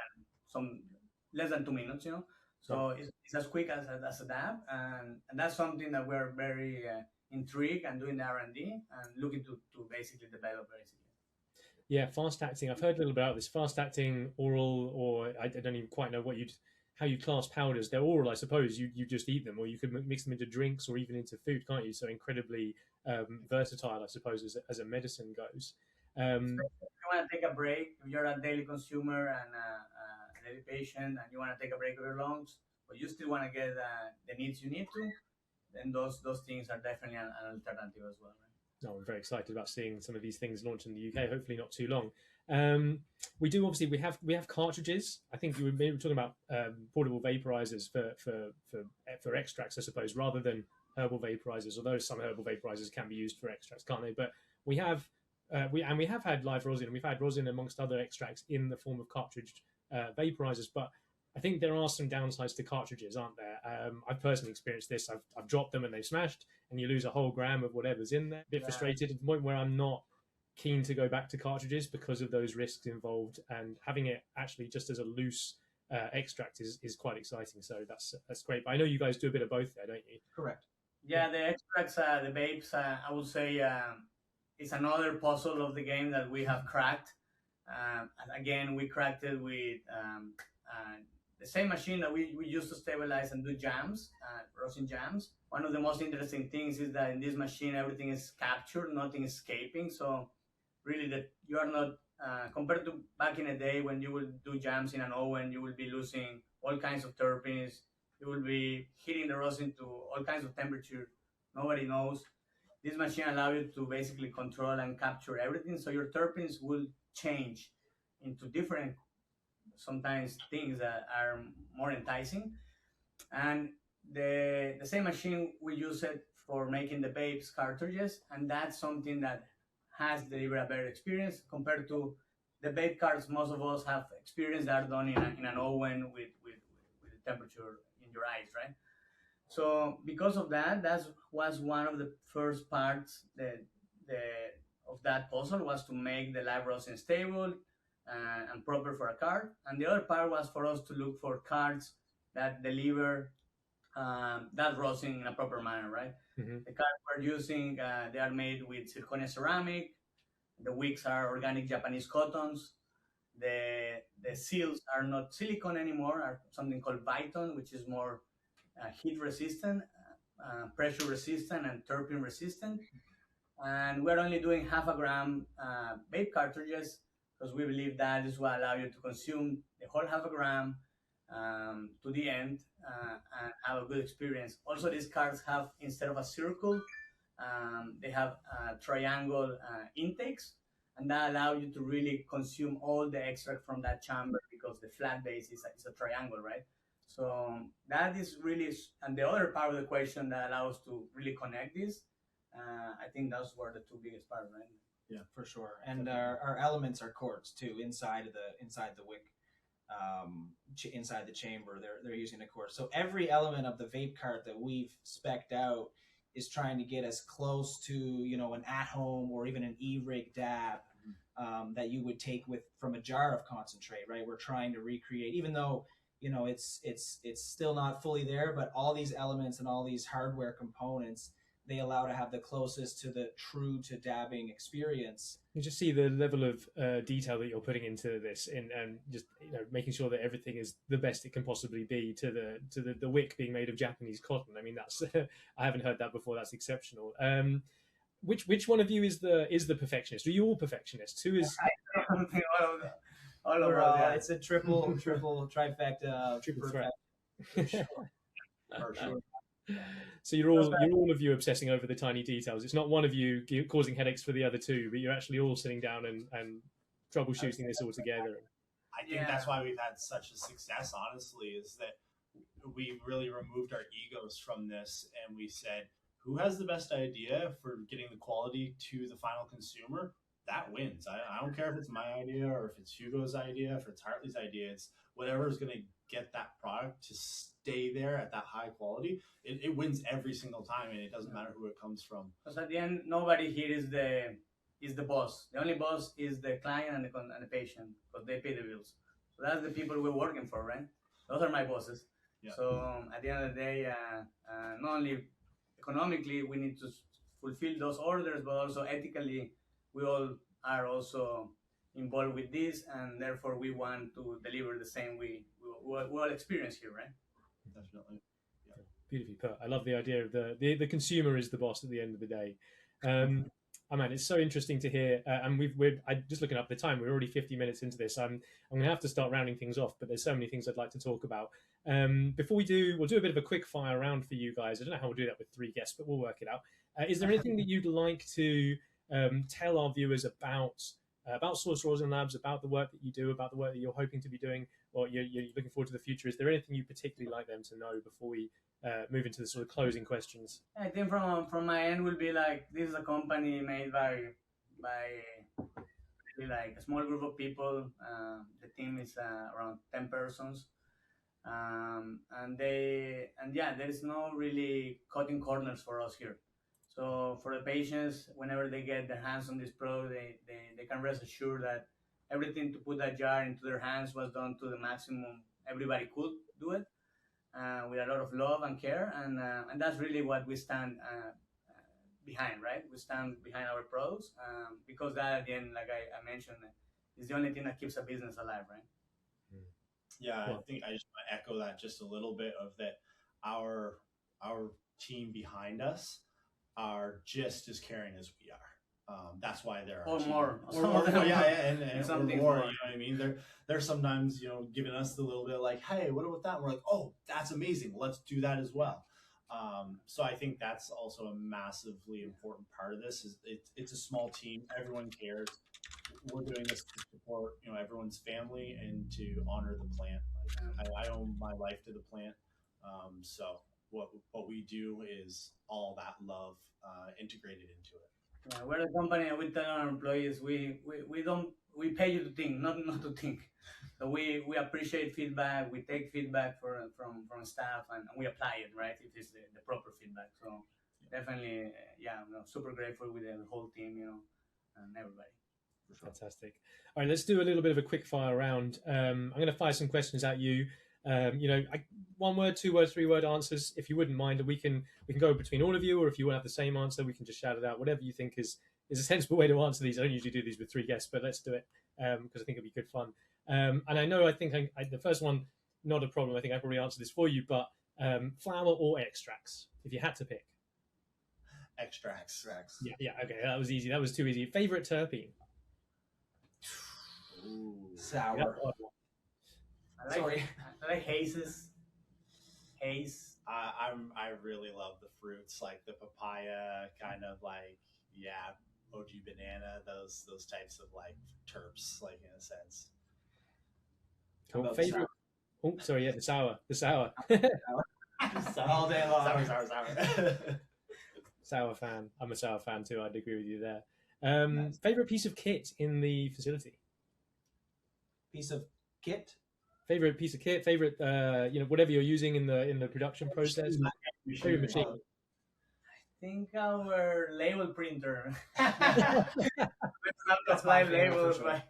than 2 minutes, So it's as quick as a dab, and that's something that we're very intrigued and doing R&D and looking to basically develop basically. Yeah, fast acting. I've heard a little about this fast acting oral, or I don't even quite know how you class powders. They're oral, I suppose. You just eat them, or you could mix them into drinks or even into food, can't you? So incredibly versatile, I suppose, as a medicine goes. If you want to take a break, if you're a daily consumer and a daily patient, and you want to take a break of your lungs, but you still want to get the needs you need to, then those things are definitely an alternative as well. Right? No, I'm very excited about seeing some of these things launch in the UK. Hopefully, not too long. We have cartridges. I think you were talking about portable vaporizers for extracts, I suppose, rather than herbal vaporizers. Although some herbal vaporizers can be used for extracts, can't they? But we have had live rosin, and we've had rosin amongst other extracts in the form of cartridge vaporizers. But I think there are some downsides to cartridges, aren't there? I've personally experienced this. I've dropped them and they've smashed, and you lose a whole gram of whatever's in there. A bit frustrated at the point where I'm not keen to go back to cartridges because of those risks involved, and having it actually just as a loose extract is quite exciting. So that's great. But I know you guys do a bit of both there, don't you? Correct. Yeah, the extracts, the vapes, I would say it's another puzzle of the game that we have cracked. Again, we cracked it with the same machine that we use to stabilize and do jams, rosin jams. One of the most interesting things is that in this machine, everything is captured, nothing is escaping. So really that you are not, compared to back in the day when you will do jams in an oven, you will be losing all kinds of terpenes. You will be heating the rosin to all kinds of temperature. Nobody knows. This machine allows you to basically control and capture everything. So your terpenes will change into different, sometimes things that are more enticing. And the same machine, we use it for making the vapes cartridges. And that's something that has delivered a better experience compared to the vape carts most of us have experienced that are done in an oven with the temperature in your eyes, right? So because of that, that was one of the first parts of that puzzle, was to make the live rosin stable and proper for a card. And the other part was for us to look for cards that deliver that rosin in a proper manner, right? Mm-hmm. The cards we're using, they are made with zirconia ceramic. The wicks are organic Japanese cottons. The seals are not silicone anymore, are something called Viton, which is more heat resistant, pressure resistant, and terpene resistant. And we're only doing 0.5 gram vape cartridges because we believe that is what allows you to consume the whole 0.5 gram to the end and have a good experience. Also, these cards have, instead of a circle, they have triangle intakes, and that allows you to really consume all the extract from that chamber because the flat base is a triangle, right? So that is really, and the other part of the question that allows to really connect this, I think those were the two biggest parts, right? Yeah, for sure. And our elements are quartz too, inside the wick, inside the chamber. They're using the quartz. So every element of the vape cart that we've spec'd out is trying to get as close to, you know, an at-home or even an e-rig dab that you would take from a jar of concentrate, right? We're trying to recreate, even though, you know, it's still not fully there, but all these elements and all these hardware components, they allow to have the closest to the true to dabbing experience. You just see the level of detail that you're putting into this, and just, you know, making sure that everything is the best it can possibly be. To the wick being made of Japanese cotton. I mean, that's I haven't heard that before. That's exceptional. Which one of you is the perfectionist? Are you all perfectionists? Who is? All of us. It's a triple trifecta. Triple threat. For sure. For sure. So you're all of you obsessing over the tiny details. It's not one of you causing headaches for the other two, but you're actually all sitting down and troubleshooting this all together. I think that's why we've had such a success, honestly, is that we really removed our egos from this, and we said, who has the best idea for getting the quality to the final consumer? That wins. I don't care if it's my idea or if it's Hugo's idea, if it's Hartley's idea. It's whatever is going to get that product to stay there at that high quality. It wins every single time, and it doesn't matter who it comes from. Because at the end, nobody here is the boss. The only boss is the client and the patient, because they pay the bills. So that's the people we're working for, right? Those are my bosses. Yeah. So at the end of the day, not only economically we need to fulfill those orders, but also ethically, we all are also involved with this, and therefore we want to deliver the same we all experience here, right? Definitely. Yeah. Beautifully put. I love the idea of the consumer is the boss at the end of the day. Oh man, it's so interesting to hear. And we're just looking up the time. We're already 50 minutes into this. I'm going to have to start rounding things off, but there's so many things I'd like to talk about. Before we do, we'll do a bit of a quick fire round for you guys. I don't know how we'll do that with 3 guests, but we'll work it out. Is there anything that you'd like to tell our viewers about Sauce Rosin Labs, about the work that you do, about the work that you're hoping to be doing, or you're looking forward to the future? Is there anything you particularly like them to know before we move into the sort of closing questions? I think from my end will be like, this is a company made by really like a small group of people. The team is around 10 persons, and there is no really cutting corners for us here. So for the patients, whenever they get their hands on this product, they can rest assured that everything to put that jar into their hands was done to the maximum everybody could do it, with a lot of love and care, and that's really what we stand behind, right? We stand behind our products because that, at the end, like I mentioned, is the only thing that keeps a business alive, right? Yeah, I think I just want to echo that just a little bit of that. Our team behind us are just as caring as we are. That's why they're or more. And something more. You know what I mean? They're sometimes, you know, giving us the little bit like, hey, what about that? And we're like, oh, that's amazing. Let's do that as well. So I think that's also a massively important part of this. Is it's a small team. Everyone cares. We're doing this to support, you know, everyone's family and to honor the plant. Like, I owe my life to the plant. So what we do is all that love integrated into it. Yeah, we're a company, and we tell our employees we pay you to think, not to think. So we appreciate feedback. We take feedback from staff, and we apply it, right, if it's the proper feedback. So definitely, I'm super grateful with the whole team, you know, and everybody. Fantastic. All right, let's do a little bit of a quick fire round. I'm going to fire some questions at you. You know, 1 word, 2 word, 3 word answers, if you wouldn't mind. We can go between all of you, or if you want to have the same answer, we can just shout it out. Whatever you think is a sensible way to answer these. I don't usually do these with 3 guests, but let's do it because I think it'll be good fun. And I think the first one, not a problem. I think I probably answered this for you, but flower or extracts, if you had to pick. Extracts. Yeah. Okay, that was easy. That was too easy. Favorite terpene? Ooh, sour. I like hazes. Haze. I really love the fruits, like the papaya, kind of like OG banana, those types of like terps, like in a sense. Cool. Favorite? Oh, sorry, yeah, the sour. All day long. Sour. Sour fan. I'm a sour fan too. I'd agree with you there. Nice. Favorite piece of kit in the facility? Piece of kit? Favorite piece of kit? Favorite, whatever you're using in the production process. Favorite machine. I think our label printer. That's my labels. Sure.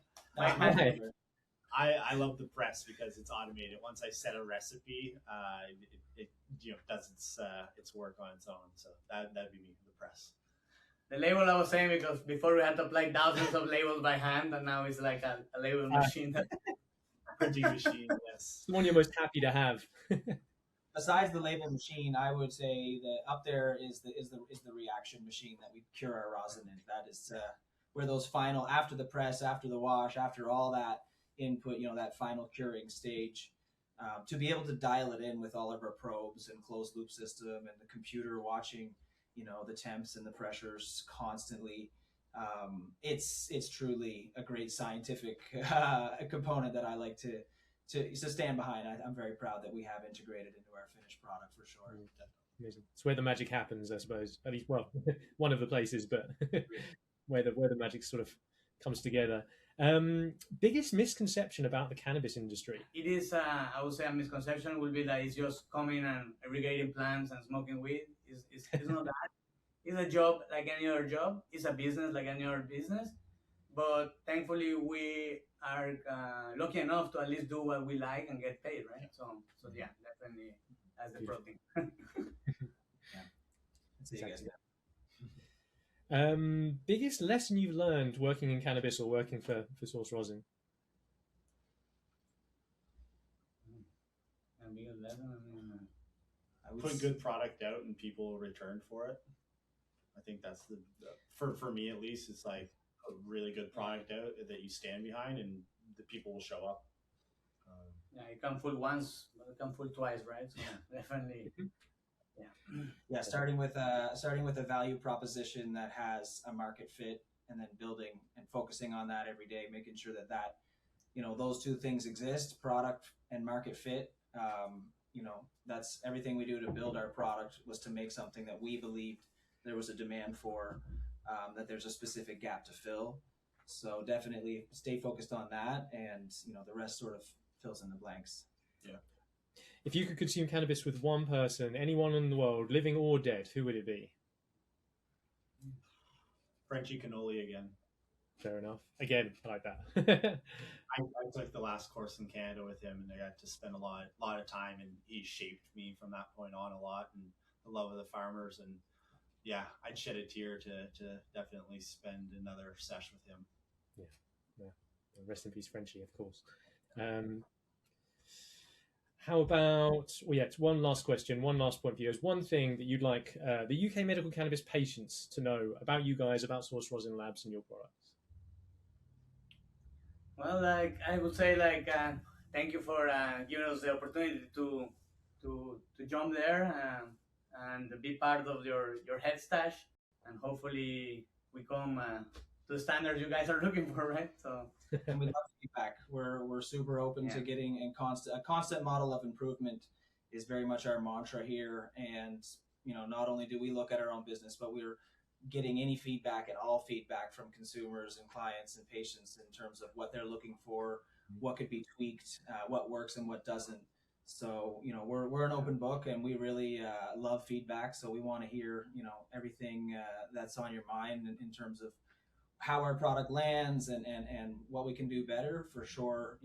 I love the press because it's automated. Once I set a recipe, it does its work on its own. So that'd be me, the press. The label I was saying because before we had to apply thousands of labels by hand, and now it's like a label machine. Printing machine, yes. The one you're most happy to have. Besides the label machine, I would say that up there is the reaction machine that we cure our rosin in. That is where those final, after the press, after the wash, after all that input, that final curing stage, to be able to dial it in with all of our probes and closed loop system and the computer watching, the temps and the pressures constantly. It's truly a great scientific component that I like to stand behind. I'm very proud that we have integrated into our finished product for sure. Amazing. It's where the magic happens, I suppose. At least, well, one of the places, but where the magic sort of comes together. Biggest misconception about the cannabis industry? It is, I would say, a misconception would be that it's just coming and irrigating plants and smoking weed. It's not that. It's a job like any other job. It's a business like any other business. But thankfully, we are lucky enough to at least do what we like and get paid, right? So yeah, definitely that's the protein. Biggest lesson you've learned working in cannabis or working for Sauce Rosin? Put good product out and people return for it. I think that's for me at least, it's like a really good product out that you stand behind and the people will show up. Yeah, you come full once, but you come full twice, right? So definitely. Yeah, starting with a value proposition that has a market fit, and then building and focusing on that every day, making sure that those two things exist, product and market fit. That's everything we do to build our product, was to make something that we believed there was a demand for, that there's a specific gap to fill. So definitely stay focused on that, and the rest sort of fills in the blanks. Yeah. If you could consume cannabis with one person, anyone in the world, living or dead, who would it be? Frenchie Cannoli again. Fair enough. Again, I like that. I took the last course in Canada with him, and I got to spend a lot of time, and he shaped me from that point on a lot, and the love of the farmers, and yeah, I'd shed a tear to definitely spend another sesh with him. Yeah. Rest in peace, Frenchie, of course. How about, one last question, one last point for you. Is one thing that you'd like the UK medical cannabis patients to know about you guys, about Sauce Rosin Labs and your products? Well, I would say, thank you for giving us the opportunity to jump there and be part of your head stash, and hopefully we come to the standards you guys are looking for, right? So. And we love feedback. We're super open to getting a constant model of improvement is very much our mantra here. And not only do we look at our own business, but we're getting any feedback and all feedback from consumers and clients and patients in terms of what they're looking for, what could be tweaked, what works and what doesn't. So we're an open book, and we really love feedback. So we want to hear everything that's on your mind in terms of how our product lands and what we can do better. For sure,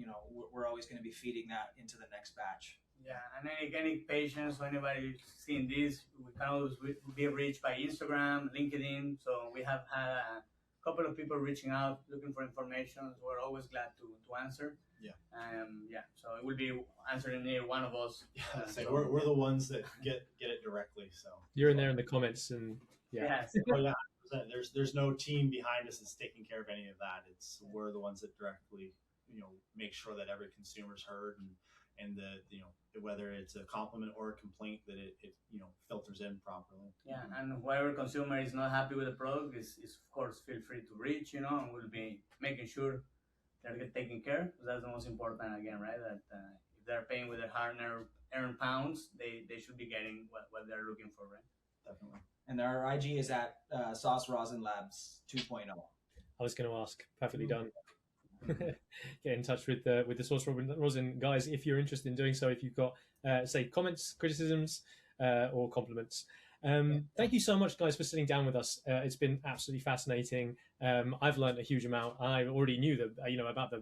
we're always going to be feeding that into the next batch. Yeah, and any patients or anybody seeing this, we can always be reached by Instagram, LinkedIn. So we have had a couple of people reaching out looking for information. So we're always glad to answer. Yeah. So it will be answering near one of us. Yeah, so we're the ones that get it directly. So you're in there in the comments, and Yes. Oh yeah. There's no team behind us that's taking care of any of that. We're the ones that directly, make sure that every consumer's heard, and and whether it's a compliment or a complaint, that it filters in properly. Yeah, and whoever consumer is not happy with the product is of course feel free to reach, and we'll be making sure they're taken care, because that's the most important again, right? That if they're paying with their hard-earned pounds, they should be getting what they're looking for, right? Definitely. And our IG is at Sauce Rosin Labs 2.0. I was going to ask. Perfectly done. Get in touch with the Sauce Rosin guys if you're interested in doing so. If you've got say comments, criticisms, or compliments. Thank you so much, guys, for sitting down with us. It's been absolutely fascinating. I've learned a huge amount. I already knew that about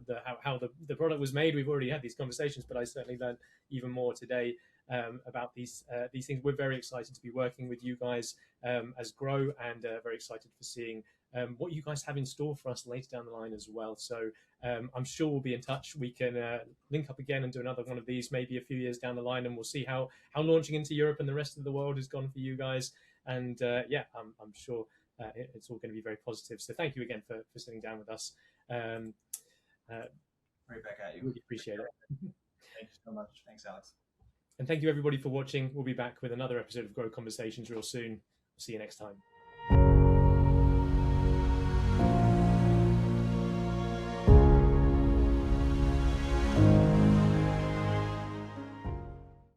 how the product was made. We've already had these conversations, but I certainly learned even more today about these things. We're very excited to be working with you guys as Grow, and very excited for seeing what you guys have in store for us later down the line as well. So I'm sure we'll be in touch. We can link up again and do another one of these maybe a few years down the line, and we'll see how launching into Europe and the rest of the world has gone for you guys. And I'm sure it's all going to be very positive. So thank you again for sitting down with us. Right back at you. Really appreciate it. Thank you so much. Thanks, Alex. And thank you everybody for watching. We'll be back with another episode of Grow Conversations real soon. See you next time.